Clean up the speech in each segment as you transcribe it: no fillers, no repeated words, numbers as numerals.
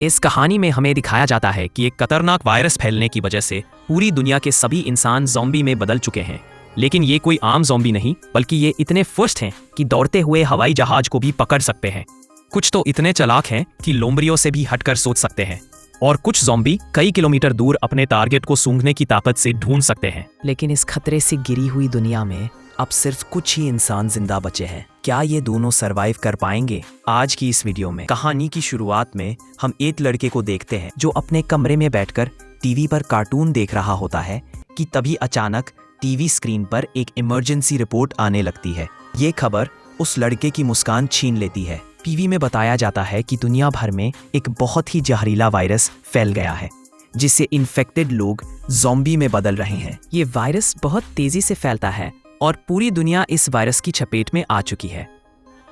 इस कहानी में हमें दिखाया जाता है कि एक खतरनाक वायरस फैलने की वजह से पूरी दुनिया के सभी इंसान ज़ॉम्बी में बदल चुके हैं। लेकिन ये कोई आम ज़ॉम्बी नहीं, बल्कि ये इतने फुर्स्ट हैं कि दौड़ते हुए हवाई जहाज को भी पकड़ सकते हैं। कुछ तो इतने चालाक हैं कि लोमड़ियों से भी हटकर सोच सकते हैं, और कुछ ज़ॉम्बी कई किलोमीटर दूर अपने टारगेट को सूंघने की ताकत से ढूंढ सकते हैं। लेकिन इस खतरे से घिरी हुई दुनिया में अब सिर्फ कुछ ही इंसान जिंदा बचे हैं। क्या ये दोनों सरवाइव कर पाएंगे? आज की इस वीडियो में कहानी की शुरुआत में हम एक लड़के को देखते हैं जो अपने कमरे में बैठकर टीवी पर कार्टून देख रहा होता है कि तभी अचानक टीवी स्क्रीन पर एक इमरजेंसी रिपोर्ट आने लगती है। ये खबर उस लड़के की मुस्कान छीन लेती है। टीवी में बताया जाता है कि दुनिया भर में एक बहुत ही जहरीला वायरस फैल गया है, जिससे इन्फेक्टेड लोग ज़ॉम्बी में बदल रहे हैं। ये वायरस बहुत तेजी से फैलता है और पूरी दुनिया इस वायरस की चपेट में आ चुकी है।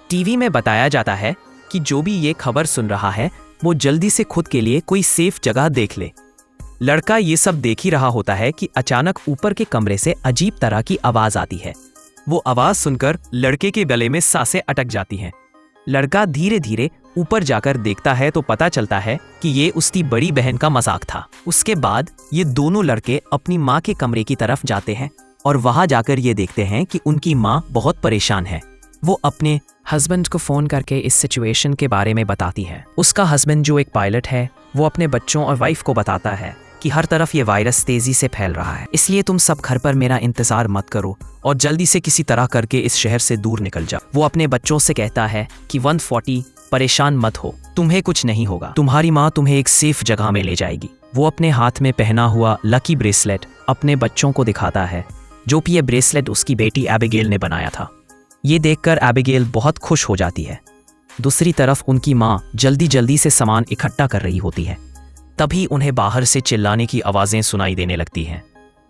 टीवी में बताया जाता है कि जो भी ये खबर सुन रहा है वो जल्दी से खुद के लिए कोई सेफ जगह देख ले। लड़का ये सब देख ही रहा होता है कि अचानक ऊपर के कमरे से अजीब तरह की आवाज आती है। वो आवाज सुनकर लड़के के गले में सांसें अटक जाती हैं। लड़का धीरे धीरे ऊपर जाकर देखता है तो पता चलता है कि ये उसकी बड़ी बहन का मजाक था। उसके बाद ये दोनों लड़के अपनी माँ के कमरे की तरफ जाते हैं और वहां जाकर ये देखते हैं कि उनकी माँ बहुत परेशान है। वो अपने हस्बैंड को फोन करके इस सिचुएशन के बारे में बताती है। उसका हस्बैंड जो एक पायलट है, वो अपने बच्चों और वाइफ को बताता है कि हर तरफ ये वायरस तेजी से फैल रहा है, इसलिए तुम सब घर पर मेरा इंतजार मत करो और जल्दी से किसी तरह करके इस शहर से दूर निकल जाओ। वो अपने बच्चों से कहता है कि 140 परेशान मत हो, तुम्हें कुछ नहीं होगा, तुम्हारी माँ तुम्हें एक सेफ जगह में ले जाएगी। वो अपने हाथ में पहना हुआ लकी ब्रेसलेट अपने बच्चों को दिखाता है, जो कि ये ब्रेसलेट उसकी बेटी एबिगेल ने बनाया था। ये देखकर एबिगेल बहुत खुश हो जाती है। दूसरी तरफ उनकी माँ जल्दी जल्दी से सामान इकट्ठा कर रही होती है। तभी उन्हें बाहर से चिल्लाने की आवाज़ें सुनाई देने लगती हैं,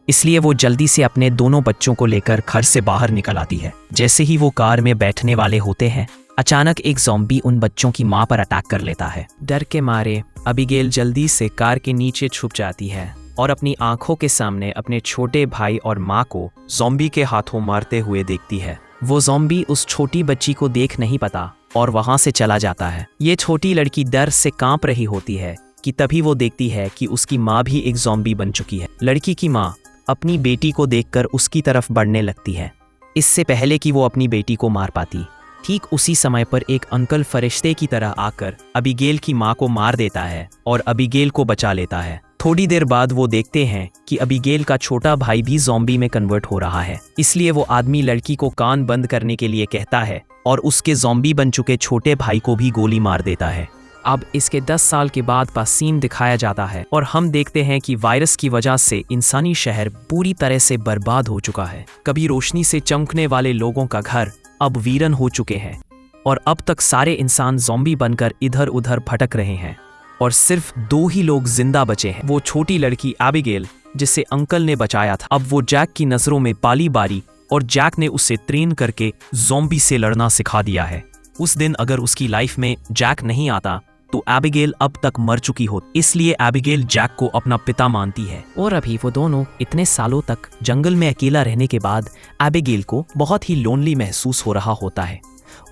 इसलिए वो जल्दी से अपने दोनों बच्चों को लेकर घर से बाहर निकल आती है। जैसे ही वो कार में बैठने वाले होते हैं, अचानक एक ज़ॉम्बी उन बच्चों की माँ पर अटैक कर लेता है। डर के मारे एबिगेल जल्दी से कार के नीचे छुप जाती है और अपनी आंखों के सामने अपने छोटे भाई और माँ को ज़ॉम्बी के हाथों मारते हुए देखती है। वो ज़ॉम्बी उस छोटी बच्ची को देख नहीं पाता और वहां से चला जाता है। ये छोटी लड़की डर से कांप रही होती है कि तभी वो देखती है कि उसकी माँ भी एक ज़ॉम्बी बन चुकी है। लड़की की माँ अपनी बेटी को देखकर उसकी तरफ बढ़ने लगती है, इससे पहले कि वो अपनी बेटी को मार पाती। ठीक उसी समय पर एक अंकल फरिश्ते की तरह आकर एबिगेल की माँ को मार देता है और एबिगेल को बचा लेता है। थोड़ी देर बाद वो देखते हैं कि एबिगेल का छोटा भाई भी ज़ॉम्बी में कन्वर्ट हो रहा है, इसलिए वो आदमी लड़की को कान बंद करने के लिए कहता है और उसके ज़ॉम्बी बन चुके छोटे भाई को भी गोली मार देता है। अब इसके 10 साल के बाद का सीन दिखाया जाता है और हम देखते हैं कि वायरस की वजह से इंसानी शहर पूरी तरह से बर्बाद हो चुका है। कभी रोशनी से चमकने वाले लोगों का घर अब वीरन हो चुके हैं और अब तक सारे इंसान ज़ॉम्बी बनकर इधर उधर भटक रहे हैं और सिर्फ 2 ही लोग जिंदा बचे हैं। वो छोटी लड़की एबिगेल, जिसे अंकल ने बचाया था। अब वो जैक की नजरों में पाली बारी और जैक ने उसे ट्रेन करके ज़ॉम्बी से लड़ना सिखा दिया है। उस दिन अगर उसकी लाइफ में जैक नहीं आता तो एबिगेल अब तक मर चुकी होती, इसलिए एबिगेल जैक को अपना पिता मानती है। और अभी वो दोनों इतने सालों तक जंगल में अकेला रहने के बाद एबिगेल को बहुत ही लोनली महसूस हो रहा होता है।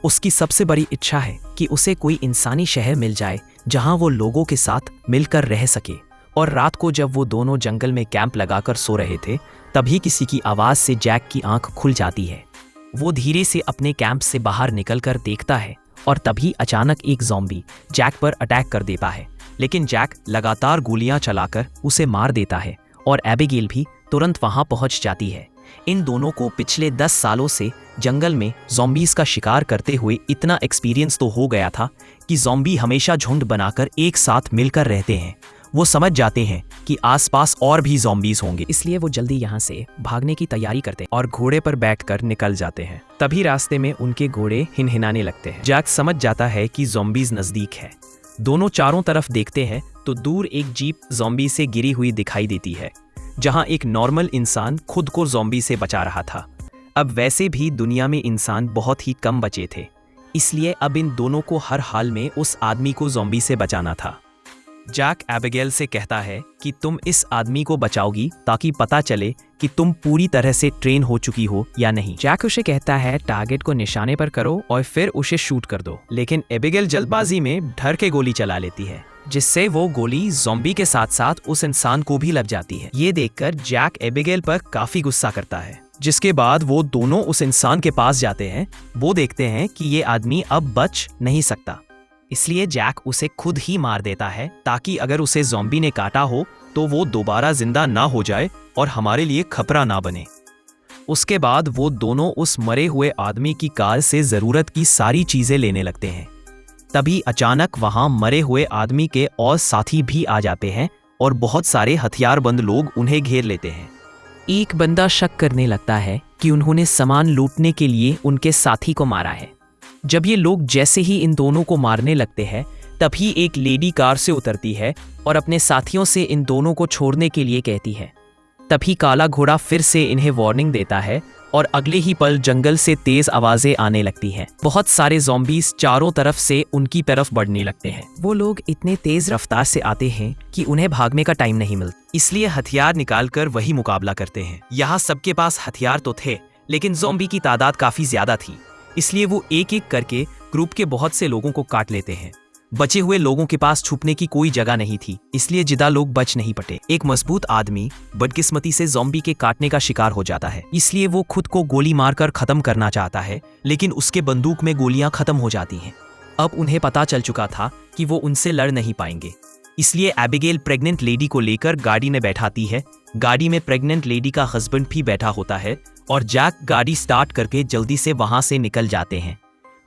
उसकी सबसे बड़ी इच्छा है कि उसे कोई इंसानी शहर मिल जाए जहां वो लोगों के साथ मिलकर रह सके। और रात को जब वो दोनों जंगल में कैंप लगाकर सो रहे थे, तभी किसी की आवाज़ से जैक की आंख खुल जाती है। वो धीरे से अपने कैंप से बाहर निकलकर देखता है और तभी अचानक एक ज़ॉम्बी जैक पर अटैक कर देता है, लेकिन जैक लगातार गोलियां चलाकर उसे मार देता है और एबिगेल भी तुरंत वहां पहुंच जाती है। इन दोनों को पिछले 10 सालों से जंगल में ज़ॉम्बीज़ का शिकार करते हुए इतना एक्सपीरियंस तो हो गया था कि ज़ॉम्बी हमेशा झुंड बनाकर एक साथ मिलकर रहते हैं। वो समझ जाते हैं कि आसपास और भी ज़ॉम्बीज़ होंगे, इसलिए वो जल्दी यहाँ से भागने की तैयारी करते हैं और घोड़े पर बैठकर निकल जाते हैं। तभी रास्ते में उनके घोड़े हिनहिनाने लगते हैं। जैक समझ जाता है कि ज़ॉम्बीज़ नज़दीक है। दोनों चारों तरफ देखते हैं तो दूर एक जीप ज़ॉम्बी से गिरी हुई दिखाई देती है, जहाँ एक नॉर्मल इंसान खुद को ज़ॉम्बी से बचा रहा था। अब वैसे भी दुनिया में इंसान बहुत ही कम बचे थे, इसलिए अब इन दोनों को हर हाल में उस आदमी को ज़ॉम्बी से बचाना था। जैक एबिगेल से कहता है कि तुम इस आदमी को बचाओगी ताकि पता चले कि तुम पूरी तरह से ट्रेन हो चुकी हो या नहीं। जैक उसे कहता है टारगेट को निशाने पर करो और फिर उसे शूट कर दो, लेकिन एबिगेल जल्दबाजी में डर के गोली चला लेती है। जिससे वो गोली ज़ॉम्बी के साथ साथ उस इंसान को भी लग जाती है। ये देखकर जैक एबिगेल पर काफी गुस्सा करता है, जिसके बाद वो दोनों उस इंसान के पास जाते हैं। वो देखते हैं कि ये आदमी अब बच नहीं सकता, इसलिए जैक उसे खुद ही मार देता है ताकि अगर उसे ज़ॉम्बी ने काटा हो तो वो दोबारा जिंदा ना हो जाए और हमारे लिए खतरा ना बने। उसके बाद वो दोनों उस मरे हुए आदमी की कार से जरूरत की सारी चीजें लेने लगते हैं। तभी अचानक वहां मरे हुए आदमी के और साथी भी आ जाते हैं और बहुत सारे हथियारबंद लोग उन्हें घेर लेते हैं। एक बंदा शक करने लगता है कि उन्होंने सामान लूटने के लिए उनके साथी को मारा है। जब ये लोग जैसे ही इन दोनों को मारने लगते हैं, तभी एक लेडी कार से उतरती है और अपने साथियों से इन दोनों को छोड़ने के लिए कहती है। तभी काला घोड़ा फिर से इन्हें वार्निंग देता है और अगले ही पल जंगल से तेज आवाजें आने लगती हैं। बहुत सारे ज़ॉम्बीज़ चारों तरफ से उनकी तरफ बढ़ने लगते हैं। वो लोग इतने तेज रफ्तार से आते हैं कि उन्हें भागने का टाइम नहीं मिलता, इसलिए हथियार निकालकर वही मुकाबला करते हैं। यहाँ सबके पास हथियार तो थे, लेकिन ज़ॉम्बी की तादाद काफी ज्यादा थी, इसलिए वो एक एक करके ग्रुप के बहुत से लोगों को काट लेते हैं। बचे हुए लोगों के पास छुपने की कोई जगह नहीं थी, इसलिए ज्यादा लोग बच नहीं पटे। एक मजबूत आदमी बदकिस्मती से ज़ॉम्बी के काटने का शिकार हो जाता है, इसलिए वो खुद को गोली मारकर खत्म करना चाहता है, लेकिन उसके बंदूक में गोलियां खत्म हो जाती हैं। अब उन्हें पता चल चुका था कि वो उनसे लड़ नहीं पाएंगे, इसलिए एबिगेल प्रेग्नेंट लेडी को लेकर गाड़ी में बैठाती है। गाड़ी में प्रेग्नेंट लेडी का हस्बैंड भी बैठा होता है और जैक गाड़ी स्टार्ट करके जल्दी से वहां से निकल जाते हैं।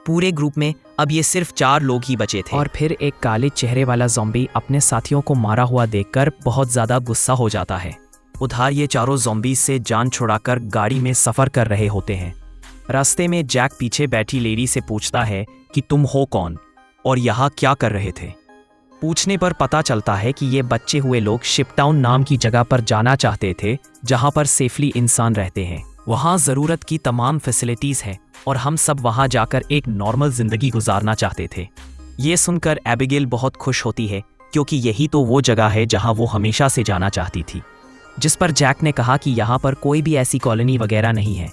पूरे ग्रुप में अब ये सिर्फ 4 लोग ही बचे थे। और फिर एक काले चेहरे वाला ज़ॉम्बी अपने साथियों को मारा हुआ देखकर बहुत ज्यादा गुस्सा हो जाता है। उधर ये चारों ज़ॉम्बी से जान छुड़ाकर गाड़ी में सफर कर रहे होते हैं। रास्ते में जैक पीछे बैठी लेडी से पूछता है कि तुम हो कौन और यहाँ क्या कर रहे थे। पूछने पर पता चलता है कि ये बचे हुए लोग शिपटाउन नाम की जगह पर जाना चाहते थे, जहाँ पर सेफली इंसान रहते हैं। वहाँ ज़रूरत की तमाम फैसिलिटीज़ हैं और हम सब वहाँ जाकर एक नॉर्मल ज़िंदगी गुजारना चाहते थे। ये सुनकर एबिगेल बहुत खुश होती है, क्योंकि यही तो वो जगह है जहाँ वो हमेशा से जाना चाहती थी। जिस पर जैक ने कहा कि यहाँ पर कोई भी ऐसी कॉलोनी वगैरह नहीं है।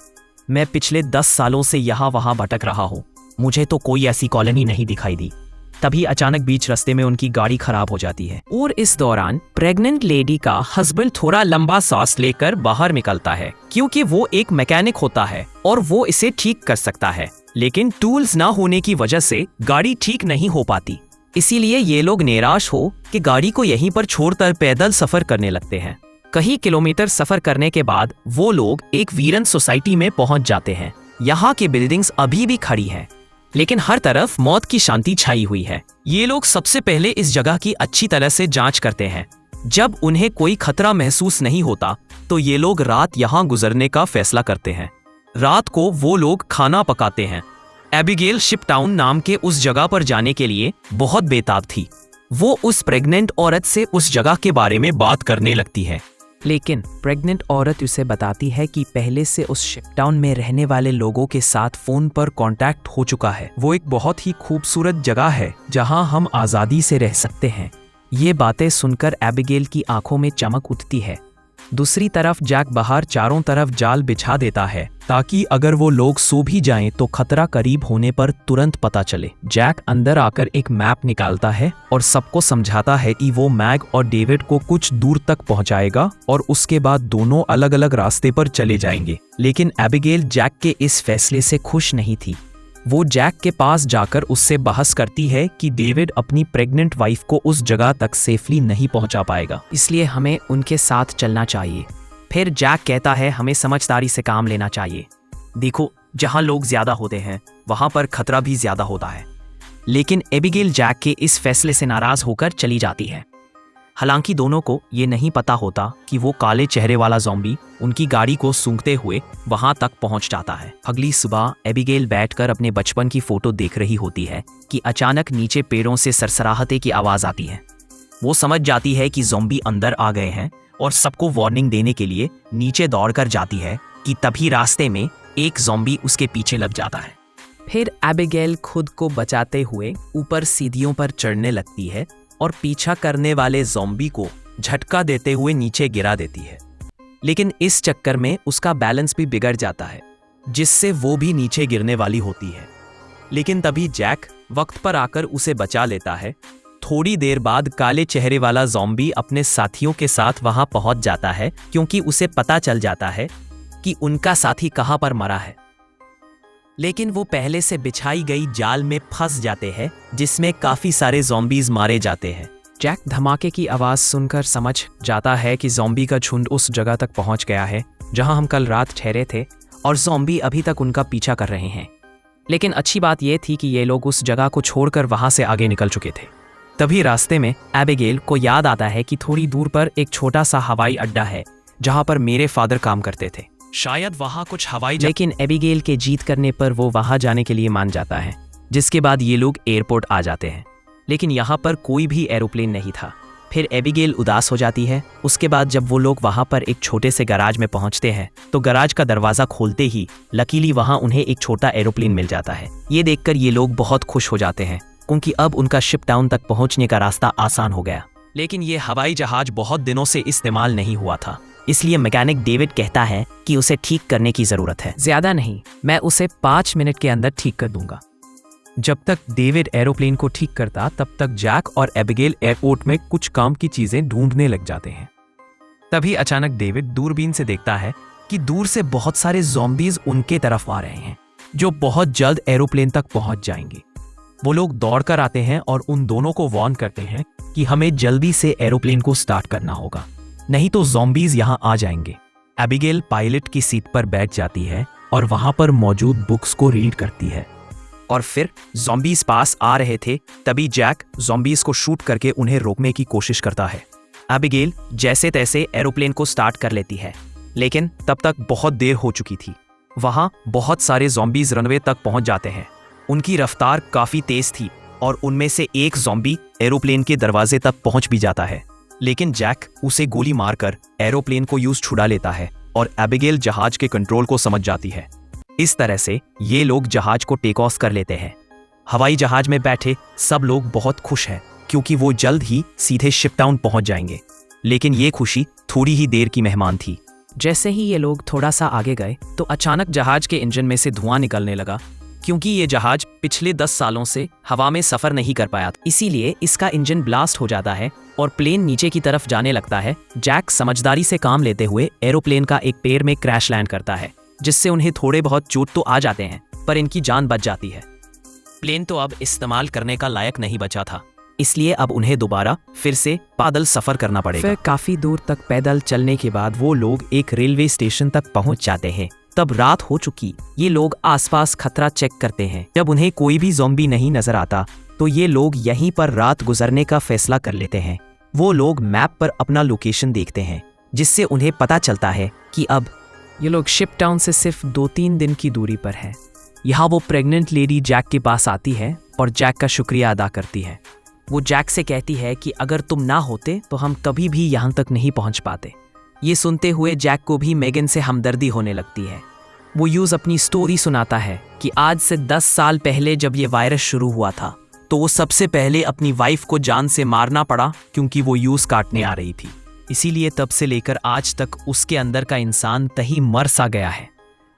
मैं पिछले 10 सालों से यहाँ वहाँ भटक रहा हूँ, मुझे तो कोई ऐसी कॉलोनी नहीं दिखाई दी। तभी अचानक बीच रास्ते में उनकी गाड़ी खराब हो जाती है और इस दौरान प्रेग्नेंट लेडी का हस्बैंड थोड़ा लंबा सांस लेकर बाहर निकलता है, क्योंकि वो एक मैकेनिक होता है और वो इसे ठीक कर सकता है, लेकिन टूल्स ना होने की वजह से गाड़ी ठीक नहीं हो पाती। इसीलिए ये लोग निराश हो कि गाड़ी को यहीं पर छोड़कर पैदल सफर करने लगते हैं। कई किलोमीटर सफर करने के बाद वो लोग एक वीरन सोसाइटी में पहुंच जाते हैं। यहाँ की बिल्डिंग्स अभी भी खड़ी हैं, लेकिन हर तरफ मौत की शांति छाई हुई है। ये लोग सबसे पहले इस जगह की अच्छी तरह से जांच करते हैं। जब उन्हें कोई खतरा महसूस नहीं होता तो ये लोग रात यहाँ गुजरने का फैसला करते हैं। रात को वो लोग खाना पकाते हैं। एबिगेल शिपटाउन नाम के उस जगह पर जाने के लिए बहुत बेताब थी। वो उस प्रेग्नेंट औरत से उस जगह के बारे में बात करने लगती है, लेकिन प्रेग्नेंट औरत उसे बताती है कि पहले से उस शिपटाउन में रहने वाले लोगों के साथ फोन पर कांटेक्ट हो चुका है। वो एक बहुत ही खूबसूरत जगह है जहां हम आज़ादी से रह सकते हैं। ये बातें सुनकर एबिगेल की आंखों में चमक उठती है। दूसरी तरफ जैक बाहर चारों तरफ जाल बिछा देता है ताकि अगर वो लोग सो भी जाएं तो खतरा करीब होने पर तुरंत पता चले। जैक अंदर आकर एक मैप निकालता है और सबको समझाता है कि वो मैग और डेविड को कुछ दूर तक पहुंचाएगा और उसके बाद दोनों अलग अलग रास्ते पर चले जाएंगे। लेकिन एबिगेल जैक के इस फैसले से खुश नहीं थी। वो जैक के पास जाकर उससे बहस करती है कि डेविड अपनी प्रेग्नेंट वाइफ को उस जगह तक सेफली नहीं पहुंचा पाएगा, इसलिए हमें उनके साथ चलना चाहिए। फिर जैक कहता है हमें समझदारी से काम लेना चाहिए। देखो, जहां लोग ज्यादा होते हैं वहां पर खतरा भी ज्यादा होता है। लेकिन एबिगेल जैक के इस फैसले से नाराज होकर चली जाती है। हालांकि दोनों को ये नहीं पता होता कि वो काले चेहरे वाला ज़ॉम्बी उनकी गाड़ी को सूंघते हुए वहां तक पहुंच जाता है। अगली सुबह एबिगेल बैठकर अपने बचपन की फोटो देख रही होती है कि अचानक नीचे पेड़ों से सरसराहटे की आवाज आती है। वो समझ जाती है कि ज़ॉम्बी अंदर आ गए हैं और सबको वार्निंग देने के लिए नीचे दौड़कर जाती है कि तभी रास्ते में एक ज़ॉम्बी उसके पीछे लग जाता है। फिर एबिगेल खुद को बचाते हुए ऊपर सीढ़ियों पर चढ़ने लगती है और पीछा करने वाले ज़ॉम्बी को झटका देते हुए नीचे गिरा देती है। लेकिन इस चक्कर में उसका बैलेंस भी बिगड़ जाता है, जिससे वो भी नीचे गिरने वाली होती है। लेकिन तभी जैक वक्त पर आकर उसे बचा लेता है। थोड़ी देर बाद काले चेहरे वाला ज़ॉम्बी अपने साथियों के साथ वहां पहुंच जाता है क्योंकि उसे पता चल जाता है कि उनका साथी कहां पर मरा है। लेकिन वो पहले से बिछाई गई जाल में फंस जाते हैं जिसमें काफी सारे ज़ॉम्बीज मारे जाते हैं। जैक धमाके की आवाज़ सुनकर समझ जाता है कि ज़ॉम्बी का झुंड उस जगह तक पहुंच गया है जहां हम कल रात ठहरे थे और ज़ॉम्बी अभी तक उनका पीछा कर रहे हैं। लेकिन अच्छी बात यह थी कि ये लोग उस जगह को छोड़कर वहां से आगे निकल चुके थे। तभी रास्ते में एबिगेल को याद आता है कि थोड़ी दूर पर एक छोटा सा हवाई अड्डा है जहां पर मेरे फादर काम करते थे। शायद वहां कुछ हवाई लेकिन एबिगेल के जीत करने पर वो वहां जाने के लिए मान जाता है, जिसके बाद ये लोग एयरपोर्ट आ जाते हैं। लेकिन यहाँ पर कोई भी एरोप्लेन नहीं था। फिर एबिगेल उदास हो जाती है। उसके बाद जब वो लोग वहाँ पर एक छोटे से गैराज में पहुँचते हैं तो गैराज का दरवाज़ा खोलते ही लकीली वहाँ उन्हें एक छोटा एरोप्लेन मिल जाता है। ये देखकर ये लोग बहुत खुश हो जाते हैं क्योंकि अब उनका शिप टाउन तक पहुँचने का रास्ता आसान हो गया। लेकिन ये हवाई जहाज बहुत दिनों से इस्तेमाल नहीं हुआ था, इसलिए मैकेनिक डेविड कहता है कि उसे ठीक करने की ज़रूरत है। ज़्यादा नहीं, मैं उसे 5 मिनट के अंदर ठीक कर दूंगा। जब तक डेविड एरोप्लेन को ठीक करता तब तक जैक और एबिगेल एयरपोर्ट में कुछ काम की चीजें ढूंढने लग जाते हैं। तभी अचानक डेविड दूरबीन से देखता है कि दूर से बहुत सारे ज़ॉम्बीज उनके तरफ आ रहे हैं जो बहुत जल्द एरोप्लेन तक पहुंच जाएंगे। वो लोग दौड़कर आते हैं और उन दोनों को वार्न करते हैं कि हमें जल्दी से एरोप्लेन को स्टार्ट करना होगा, नहीं तो ज़ॉम्बीज यहां आ जाएंगे। एबिगेल पायलट की सीट पर बैठ जाती है और वहां पर मौजूद बुक्स को रीड करती है। और फिर ज़ॉम्बीज पास आ रहे थे। तभी जैक ज़ॉम्बीज को शूट करके उन्हें रोकने की कोशिश करता है। एबिगेल जैसे तैसे एरोप्लेन को स्टार्ट कर लेती है, लेकिन तब तक बहुत देर हो चुकी थी। वहां बहुत सारे ज़ॉम्बीज रनवे तक पहुंच जाते हैं। उनकी रफ्तार काफ़ी तेज थी और उनमें से एक ज़ॉम्बी एरोप्लेन के दरवाजे तक पहुंच भी जाता है। लेकिन जैक उसे गोली मारकर एरोप्लेन को यूज छुड़ा लेता है और एबिगेल जहाज के कंट्रोल को समझ जाती है। इस तरह से ये लोग जहाज को टेक ऑफ कर लेते हैं। हवाई जहाज में बैठे सब लोग बहुत खुश हैं क्योंकि वो जल्द ही सीधे शिप टाउन पहुंच जाएंगे। लेकिन ये खुशी थोड़ी ही देर की मेहमान थी। जैसे ही ये लोग थोड़ा सा आगे गए तो अचानक जहाज के इंजन में से धुआं निकलने लगा क्योंकि ये जहाज पिछले 10 सालों से हवा में सफर नहीं कर पाया था। इसीलिए इसका इंजन ब्लास्ट हो जाता है और प्लेन नीचे की तरफ जाने लगता है। जैक समझदारी से काम लेते हुए एरोप्लेन का एक पेड़ में क्रैश लैंड करता है, जिससे उन्हें थोड़े बहुत चोट तो आ जाते हैं पर इनकी जान बच जाती है। प्लेन तो अब इस्तेमाल करने का लायक नहीं बचा था, इसलिए अब उन्हें दोबारा फिर से पैदल सफर करना पड़ेगा। फिर काफी दूर तक पैदल चलने के बाद वो लोग एक रेलवे स्टेशन तक पहुंच जाते हैं। तब रात हो चुकी। ये लोग आसपास खतरा चेक करते हैं। जब उन्हें कोई भी ज़ॉम्बी नहीं नजर आता तो ये लोग यहीं पर रात गुजरने का फैसला कर लेते हैं। वो लोग मैप पर अपना लोकेशन देखते हैं, जिससे उन्हें पता चलता है कि अब ये लोग शिप टाउन से सिर्फ 2-3 दिन की दूरी पर है। यहाँ वो प्रेग्नेंट लेडी जैक के पास आती है और जैक का शुक्रिया अदा करती है। वो जैक से कहती है कि अगर तुम ना होते तो हम कभी भी यहाँ तक नहीं पहुँच पाते। ये सुनते हुए जैक को भी मेगन से हमदर्दी होने लगती है। वो यूज अपनी स्टोरी सुनाता है कि आज से 10 साल पहले जब ये वायरस शुरू हुआ था तो वो सबसे पहले अपनी वाइफ को जान से मारना पड़ा क्योंकि वो यूज काटने आ रही थी। इसीलिए तब से लेकर आज तक उसके अंदर का इंसान तही मर सा गया है।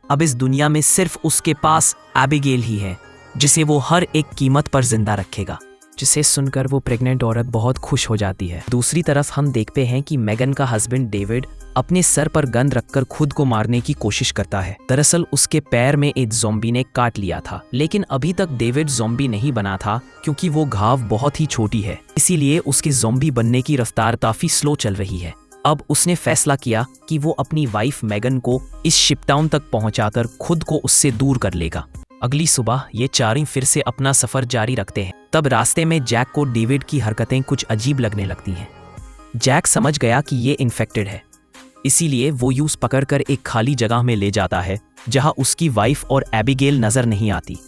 अब इस दुनिया में सिर्फ उसके पास एबिगेल ही है जिसे वो हर एक कीमत पर जिंदा रखेगा। जिसे सुनकर वो प्रेग्नेंट औरत बहुत खुश हो जाती है। दूसरी तरफ हम देखते हैं कि मेगन का हस्बैंड डेविड अपने सर पर गन रखकर खुद को मारने की कोशिश करता है। दरअसल उसके पैर में एक ज़ॉम्बी ने काट लिया था, लेकिन अभी तक डेविड ज़ॉम्बी नहीं बना था क्योंकि वो घाव बहुत ही छोटी है। इसीलिए उसके ज़ॉम्बी बनने की रफ्तार काफी स्लो चल रही है। अब उसने फैसला किया कि वो अपनी वाइफ मेगन को इस शिप टाउन तक पहुंचाकर खुद को उससे दूर कर लेगा। अगली सुबह ये चारों फिर से अपना सफर जारी रखते हैं। तब रास्ते में जैक को डेविड की हरकतें कुछ अजीब लगने लगती हैं। जैक समझ गया कि ये इन्फेक्टेड है, इसीलिए वो यूज पकड़कर एक खाली जगह में ले जाता है जहां उसकी वाइफ और एबिगेल नजर नहीं आती।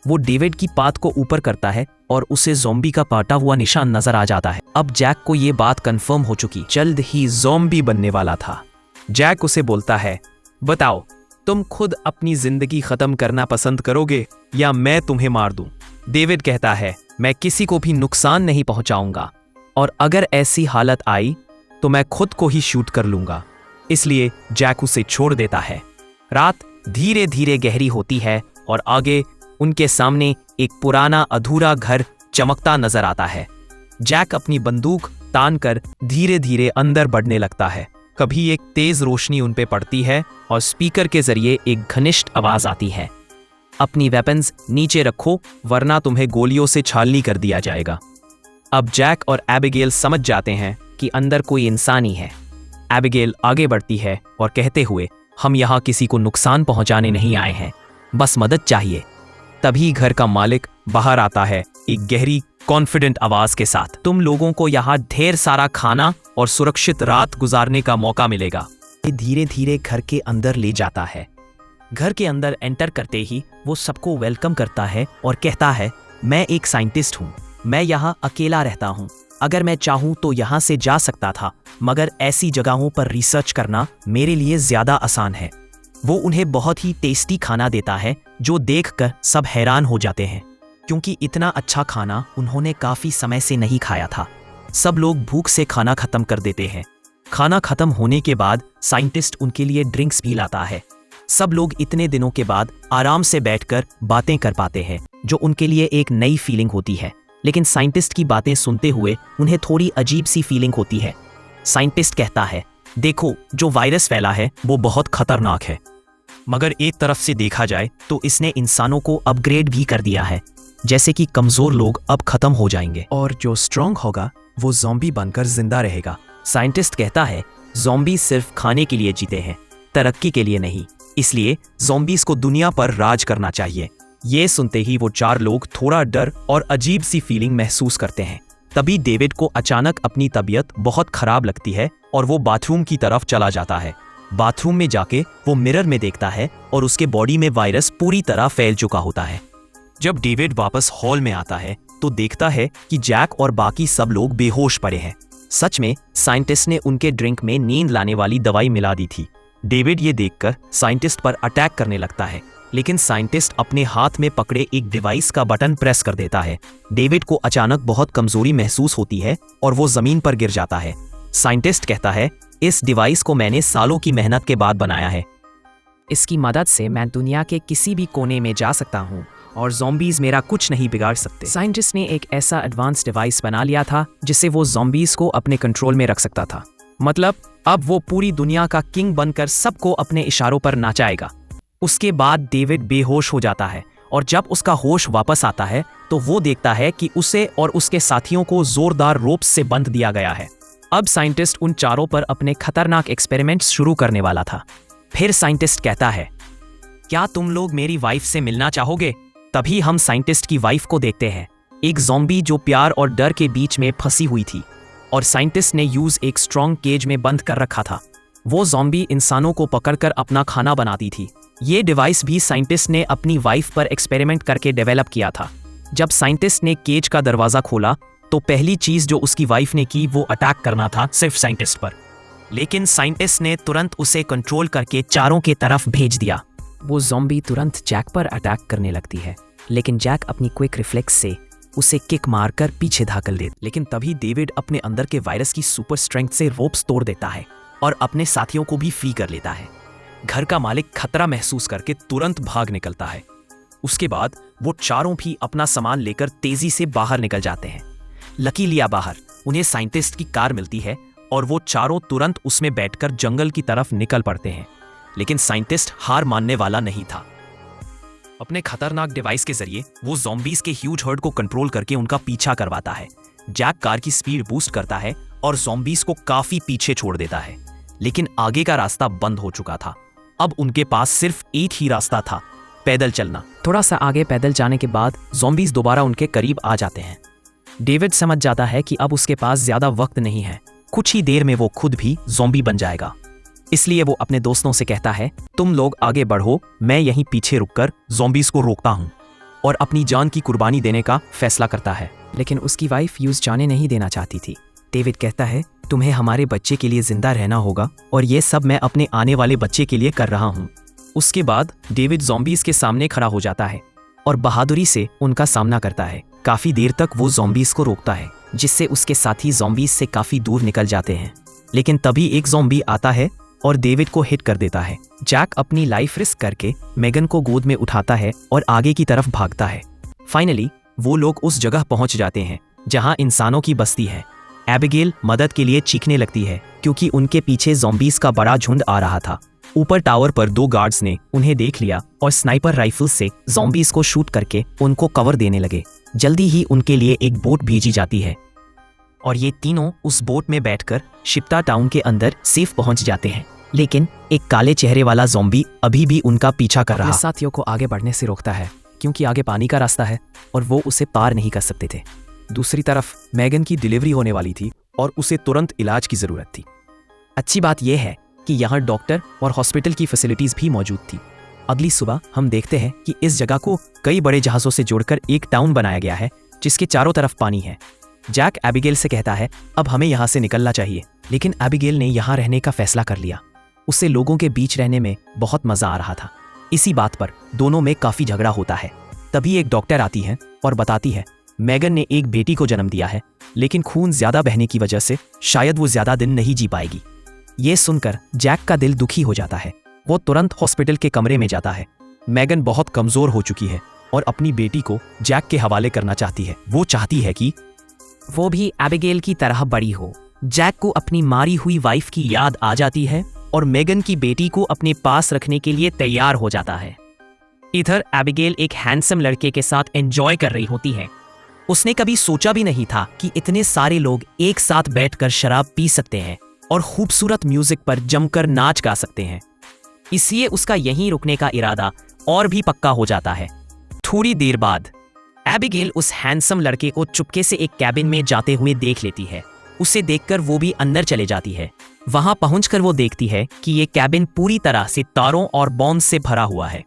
वो डेविड की पात को ऊपर करता है और उसे ज़ॉम्बी का पाटा हुआ निशान नजर आ जाता है। अब जैक को ये बात कंफर्म हो चुकी, जल्द ही ज़ॉम्बी बनने वाला था। जैक उसे बोलता है, बताओ तुम खुद अपनी जिंदगी खत्म करना पसंद करोगे या मैं तुम्हें मार दूं? डेविड कहता है, मैं किसी को भी नुकसान नहीं पहुंचाऊंगा और अगर ऐसी हालत आई तो मैं खुद को ही शूट कर लूंगा। इसलिए जैक उसे छोड़ देता है। रात धीरे धीरे गहरी होती है और आगे उनके सामने एक पुराना अधूरा घर चमकता नजर आता है। जैक अपनी बंदूक तान कर धीरे धीरे अंदर बढ़ने लगता है। कभी एक तेज रोशनी उन पे पड़ती है और स्पीकर के जरिए एक घनिष्ठ आवाज आती है, अपनी वेपन्स नीचे रखो वरना तुम्हें गोलियों से छालनी कर दिया जाएगा। अब जैक और एबिगेल समझ जाते हैं कि अंदर कोई इंसान ही है। एबिगेल आगे बढ़ती है और कहते हुए, हम यहाँ किसी को नुकसान पहुंचाने नहीं आए हैं, बस मदद चाहिए। तभी घर का मालिक बाहर आता है एक गहरी कॉन्फिडेंट आवाज के साथ, तुम लोगों को यहाँ ढेर सारा खाना और सुरक्षित रात गुजारने का मौका मिलेगा। ये धीरे धीरे घर के अंदर ले जाता है। घर के अंदर एंटर करते ही वो सबको वेलकम करता है और कहता है, मैं एक साइंटिस्ट हूँ, मैं यहाँ अकेला रहता हूँ। अगर मैं चाहूँ तो यहाँ से जा सकता था, मगर ऐसी जगहों पर रिसर्च करना मेरे लिए ज्यादा आसान है। वो उन्हें बहुत ही टेस्टी खाना देता है जो देखकर सब हैरान हो जाते हैं, क्योंकि इतना अच्छा खाना उन्होंने काफी समय से नहीं खाया था। सब लोग भूख से खाना खत्म कर देते हैं। खाना खत्म होने के बाद साइंटिस्ट उनके लिए ड्रिंक्स भी लाता है। सब लोग इतने दिनों के बाद आराम से बैठकर बातें कर पाते हैं, जो उनके लिए एक नई फीलिंग होती है। लेकिन साइंटिस्ट की बातें सुनते हुए उन्हें थोड़ी अजीब सी फीलिंग होती है। साइंटिस्ट कहता है, देखो जो वायरस फैला है वो बहुत खतरनाक है, मगर एक तरफ से देखा जाए तो इसने इंसानों को अपग्रेड भी कर दिया है, जैसे कि कमजोर लोग अब खत्म हो जाएंगे और जो स्ट्रांग होगा वो ज़ॉम्बी बनकर जिंदा रहेगा। साइंटिस्ट कहता है, ज़ॉम्बी सिर्फ खाने के लिए जीते हैं, तरक्की के लिए नहीं, इसलिए ज़ॉम्बीज़ को दुनिया पर राज करना चाहिए। ये सुनते ही वो चार लोग थोड़ा डर और अजीब सी फीलिंग महसूस करते हैं। तभी डेविड को अचानक अपनी तबीयत बहुत खराब लगती है और वो बाथरूम की तरफ चला जाता है। बाथरूम में जाके वो मिरर में देखता है और उसके बॉडी में वायरस पूरी तरह फैल चुका होता है। जब डेविड वापस हॉल में आता है तो देखता है कि जैक और बाकी सब लोग बेहोश पड़े हैं। सच में साइंटिस्ट ने उनके ड्रिंक में नींद लाने वाली दवाई मिला दी थी। डेविड ये देखकर साइंटिस्ट पर अटैक करने लगता है, लेकिन साइंटिस्ट अपने हाथ में पकड़े एक डिवाइस का बटन प्रेस कर देता है। डेविड को अचानक बहुत कमजोरी महसूस होती है और वो जमीन पर गिर जाता है। साइंटिस्ट कहता है, इस डिवाइस को मैंने सालों की मेहनत के बाद बनाया है। इसकी मदद से मैं दुनिया के किसी भी कोने में जा सकता हूँ और ज़ॉम्बीज़ मेरा कुछ नहीं बिगाड़ सकते। साइंटिस्ट ने एक ऐसा एडवांस डिवाइस बना लिया था जिससे वो ज़ॉम्बीज़ को अपने कंट्रोल में रख सकता था। मतलब अब वो पूरी दुनिया का किंग बनकर सबको अपने इशारों पर नाचाएगा। उसके बाद डेविड बेहोश हो जाता है और जब उसका होश वापस आता है तो वो देखता है कि उसे और उसके साथियों को जोरदार रोप्स से बंध दिया गया है। अब साइंटिस्ट उन चारों पर अपने खतरनाक एक्सपेरिमेंट्स शुरू करने वाला था। फिर साइंटिस्ट कहता है, क्या तुम लोग मेरी वाइफ से मिलना चाहोगे? तभी हम साइंटिस्ट की वाइफ को देखते हैं, एक ज़ॉम्बी जो प्यार और डर के बीच में फंसी हुई थी और साइंटिस्ट ने यूज एक स्ट्रॉन्ग केज में बंद कर रखा था। वो ज़ॉम्बी इंसानों को पकड़कर अपना खाना बनाती थी। ये डिवाइस भी साइंटिस्ट ने अपनी वाइफ पर एक्सपेरिमेंट करके डेवलप किया था। जब साइंटिस्ट ने केज का दरवाज़ा खोला तो पहली चीज़ जो उसकी वाइफ ने की वो अटैक करना था सिर्फ साइंटिस्ट पर, लेकिन साइंटिस्ट ने तुरंत उसे कंट्रोल करके चारों के तरफ भेज दिया। वो ज़ॉम्बी तुरंत जैक पर अटैक करने लगती है, लेकिन जैक अपनी क्विक रिफ्लेक्स से उसे किक मारकर पीछे धकेल देता। लेकिन तभी डेविड अपने अंदर के वायरस की सुपर स्ट्रेंथ से रोप्स तोड़ देता है और अपने साथियों को भी फ्री कर लेता है। घर का मालिक खतरा महसूस करके तुरंत भाग निकलता है। उसके बाद वो चारों भी अपना सामान लेकर तेजी से बाहर निकल जाते हैं। लकी लिया बाहर उन्हें साइंटिस्ट की कार मिलती है और वो चारों तुरंत उसमें बैठकर जंगल की तरफ निकल पड़ते हैं, लेकिन साइंटिस्ट हार मानने वाला नहीं था। अपने खतरनाक डिवाइस के जरिए वो ज़ॉम्बीज़ के ह्यूज हर्ड को कंट्रोल करके उनका पीछा करवाता है। जैक कार की स्पीड बूस्ट करता है और ज़ॉम्बीज़ को काफी पीछे छोड़ देता है, लेकिन आगे का रास्ता बंद हो चुका था। अब उनके पास सिर्फ एक ही रास्ता था, पैदल चलना। थोड़ा सा आगे पैदल जाने के बाद ज़ॉम्बीज़ दोबारा उनके करीब आ जाते हैं। डेविड समझ जाता है कि अब उसके पास ज्यादा वक्त नहीं है, कुछ ही देर में वो खुद भी ज़ॉम्बी बन जाएगा। इसलिए वो अपने दोस्तों से कहता है, तुम लोग आगे बढ़ो, मैं यहीं पीछे रुककर ज़ॉम्बीज़ को रोकता हूँ, और अपनी जान की कुर्बानी देने का फैसला करता है। लेकिन उसकी वाइफ यूज जाने नहीं देना चाहती थी। डेविड कहता है, तुम्हें हमारे बच्चे के लिए जिंदा रहना होगा और ये सब मैं अपने आने वाले बच्चे के लिए कर रहा हूँ। उसके बाद डेविड ज़ॉम्बीज़ के सामने खड़ा हो जाता है और बहादुरी से उनका सामना करता है। काफी देर तक वो ज़ॉम्बीज़ को रोकता है, जिससे उसके साथी ज़ॉम्बीज़ से काफी दूर निकल जाते हैं। लेकिन तभी एक ज़ॉम्बी आता है और डेविड को हिट कर देता है। जैक अपनी लाइफ रिस्क करके मेगन को गोद में उठाता है और आगे की तरफ भागता है। फाइनली वो लोग उस जगह पहुंच जाते हैं जहां इंसानों की बस्ती है। एबिगेल मदद के लिए चीखने लगती है क्योंकि उनके पीछे ज़ॉम्बीज़ का बड़ा झुंड आ रहा था। ऊपर टावर पर 2 गार्ड्स ने उन्हें देख लिया और स्नाइपर राइफल से ज़ॉम्बीज़ को शूट करके उनको कवर देने लगे। जल्दी ही उनके लिए एक बोट भेजी जाती है और ये तीनों उस बोट में बैठकर शिप्टा टाउन के अंदर सेफ पहुंच जाते हैं। लेकिन एक काले चेहरे वाला ज़ॉम्बी अभी भी उनका पीछा कर रहा अपने साथियों को आगे बढ़ने से रोकता है क्योंकि आगे पानी का रास्ता है और वो उसे पार नहीं कर सकते थे। दूसरी तरफ मैगन की डिलीवरी होने वाली थी और उसे तुरंत इलाज की ज़रूरत थी। अच्छी बात यह है कि यहाँ डॉक्टर और हॉस्पिटल की फैसिलिटीज़ भी मौजूद थी। अगली सुबह हम देखते हैं कि इस जगह को कई बड़े जहाज़ों से जोड़कर एक टाउन बनाया गया है जिसके चारों तरफ पानी है। जैक एबिगेल से कहता है अब हमें यहाँ से निकलना चाहिए, लेकिन एबिगेल ने यहाँ रहने का फैसला कर लिया। उसे लोगों के बीच रहने में बहुत मज़ा आ रहा था। इसी बात पर दोनों में काफ़ी झगड़ा होता है। तभी एक डॉक्टर आती है और बताती है मैगन ने एक बेटी को जन्म दिया है, लेकिन खून ज़्यादा बहने की वजह से शायद वो ज़्यादा दिन नहीं जी पाएगी। ये सुनकर जैक का दिल दुखी हो जाता है। वो तुरंत हॉस्पिटल के कमरे में जाता है। मैगन बहुत कमज़ोर हो चुकी है और अपनी बेटी को जैक के हवाले करना चाहती है। वो चाहती है कि वो भी एबिगेल की तरह बड़ी हो। जैक को अपनी मारी हुई वाइफ की याद आ जाती है और मैगन की बेटी को अपने पास रखने के लिए तैयार हो जाता है। इधर एबिगेल एक हैंडसम लड़के के साथ एंजॉय कर रही होती है। उसने कभी सोचा भी नहीं था कि इतने सारे लोग एक साथ बैठकर शराब पी सकते हैं और खूबसूरत म्यूजिक पर जमकर नाच गा सकते हैं। इसलिए उसका यहीं रुकने का इरादा और भी पक्का हो जाता है। थोड़ी देर बाद एबिगेल उस हैंडसम लड़के को चुपके से एक कैबिन में जाते हुए देख लेती है। उसे देखकर वो भी अंदर चले जाती है। वहां पहुंचकर वो देखती है कि ये कैबिन पूरी तरह से तारों और बॉम्ब से भरा हुआ है।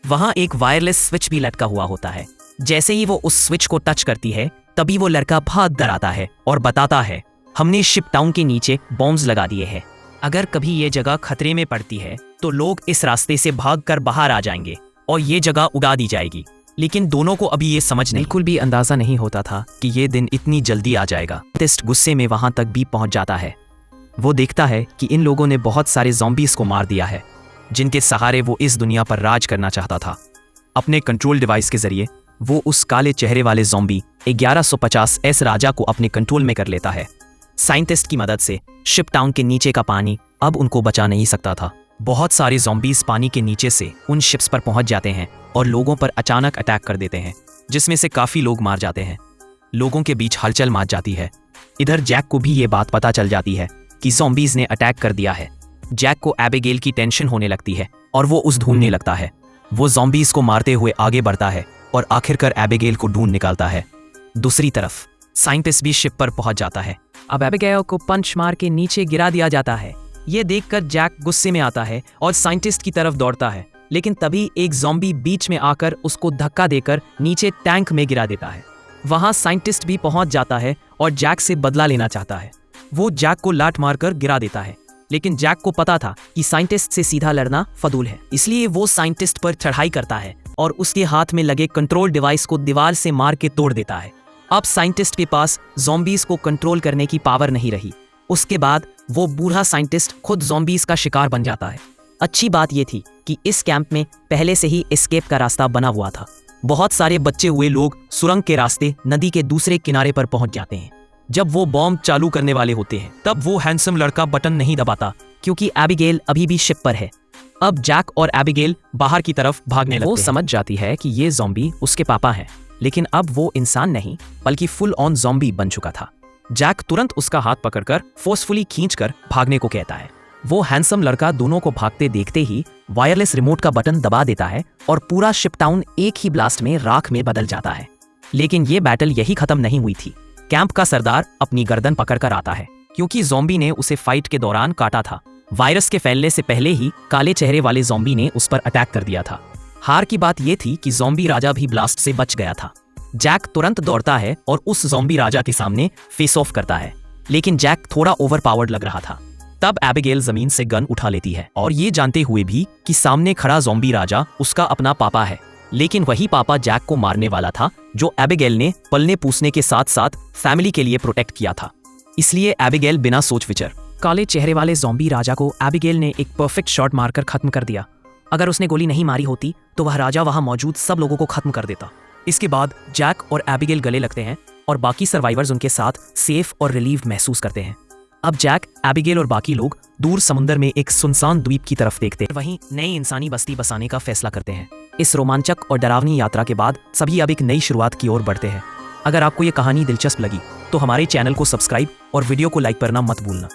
वहां एक वायरलेस स्विच भी लटका हुआ होता है। जैसे ही वो उस स्विच को टच करती है तभी वो लड़का भाग कर आता है और बताता है हमने शिप टाउन के नीचे बॉम्ब्स लगा दिए हैं। अगर कभी ये जगह खतरे में पड़ती है तो लोग इस रास्ते से भागकर बाहर आ जाएंगे और ये जगह उड़ा दी जाएगी। लेकिन दोनों को अभी ये समझ बिल्कुल भी अंदाज़ा नहीं होता था कि ये दिन इतनी जल्दी आ जाएगा। टेस्ट गुस्से में वहां तक भी पहुंच जाता है। वो देखता है कि इन लोगों ने बहुत सारे ज़ॉम्बीज़ को मार दिया है जिनके सहारे वो इस दुनिया पर राज करना चाहता था। अपने कंट्रोल डिवाइस के जरिए वो उस काले चेहरे वाले ज़ॉम्बी 1150S राजा को अपने कंट्रोल में कर लेता है। साइंटिस्ट की मदद से शिप टाउन के नीचे का पानी अब उनको बचा नहीं सकता था। बहुत सारे ज़ॉम्बीज़ पानी के नीचे से उन शिप्स पर पहुंच जाते हैं और लोगों पर अचानक अटैक कर देते हैं, जिसमें से काफ़ी लोग मार जाते हैं। लोगों के बीच हलचल मच जाती है। इधर जैक को भी ये बात पता चल जाती है कि ज़ॉम्बीज़ ने अटैक कर दिया है। जैक को एबिगेल की टेंशन होने लगती है और वो उस ढूंढने लगता है। वो ज़ॉम्बीज़ को मारते हुए आगे बढ़ता है और आखिरकार एबिगेल को ढूंढ निकालता है। दूसरी तरफ साइंटिस्ट भी शिप पर पहुंच जाता है। अब एबिगेल को पंच मार के नीचे गिरा दिया जाता है। ये देखकर जैक गुस्से में आता है और साइंटिस्ट की तरफ दौड़ता है, लेकिन तभी एक ज़ॉम्बी बीच में आकर उसको धक्का देकर नीचे टैंक में गिरा देता है। वहां साइंटिस्ट भी पहुंच जाता है और जैक से बदला लेना चाहता है। वो जैक को लात मारकर गिरा देता है, लेकिन जैक को पता था कि साइंटिस्ट से सीधा लड़ना फजूल है। इसलिए वो साइंटिस्ट पर चढ़ाई करता है और उसके हाथ में लगे कंट्रोल डिवाइस को दीवार से मार के तोड़ देता है। अब साइंटिस्ट के पास ज़ॉम्बीज़ को कंट्रोल करने की पावर नहीं रही। उसके बाद वो बूढ़ा साइंटिस्ट खुद ज़ॉम्बीज़ का शिकार बन जाता है। अच्छी बात ये थी कि इस कैंप में पहले से ही एस्केप का रास्ता बना हुआ था। बहुत सारे बचे हुए लोग सुरंग के रास्ते नदी के दूसरे किनारे पर पहुंच जाते हैं। जब वो बॉम्ब चालू करने वाले होते हैं तब वो हैंडसम लड़का बटन नहीं दबाता, क्योंकि एबिगेल अभी भी शिप पर है। अब जैक और एबिगेल बाहर की तरफ भागने लगते हैं। वो समझ जाती है कि ये ज़ॉम्बी उसके पापा हैं, लेकिन अब वो इंसान नहीं बल्कि फुल ऑन ज़ॉम्बी बन चुका था। जैक तुरंत उसका हाथ पकड़कर फोर्सफुली खींचकर भागने को कहता है। वो हैंडसम लड़का दोनों को भागते देखते ही वायरलेस रिमोट का बटन दबा देता है और पूरा शिप टाउन एक ही ब्लास्ट में राख में बदल जाता है। लेकिन ये बैटल यही खत्म नहीं हुई थी। कैंप का सरदार अपनी गर्दन पकड़कर आता है, क्योंकि ज़ॉम्बी ने उसे फाइट के दौरान काटा था। वायरस के फैलने से पहले ही काले चेहरे वाले ज़ॉम्बी ने उस पर अटैक कर दिया था। हार की बात यह थी कि ज़ॉम्बी राजा भी ब्लास्ट से बच गया था। जैक तुरंत दौड़ता है और उस ज़ॉम्बी राजा के सामने फेस ऑफ करता है, लेकिन जैक थोड़ा ओवरपावर्ड लग रहा था। तब एबिगेल जमीन से गन उठा लेती है, और ये जानते हुए भी कि सामने खड़ा ज़ॉम्बी राजा उसका अपना पापा है, लेकिन वही पापा जैक को मारने वाला था जो एबिगेल ने पलने पूछने के साथ साथ फैमिली के लिए प्रोटेक्ट किया था। इसलिए एबिगेल बिना सोच विचार काले चेहरे वाले ज़ॉम्बी राजा को एबिगेल ने एक परफेक्ट शॉट मारकर खत्म कर दिया। अगर उसने गोली नहीं मारी होती तो वह राजा वहां मौजूद सब लोगों को खत्म कर देता। इसके बाद जैक और एबिगेल गले लगते हैं और बाकी सर्वाइवर्स उनके साथ सेफ और रिलीव महसूस करते हैं। अब जैक, एबिगेल और बाकी लोग दूर समुद्र में एक सुनसान द्वीप की तरफ देखते हैं, वहीं नई इंसानी बस्ती बसाने का फैसला करते हैं। इस रोमांचक और डरावनी यात्रा के बाद सभी अब एक नई शुरुआत की ओर बढ़ते हैं। अगर आपको ये कहानी दिलचस्प लगी तो हमारे चैनल को सब्सक्राइब और वीडियो को लाइक करना मत भूलना।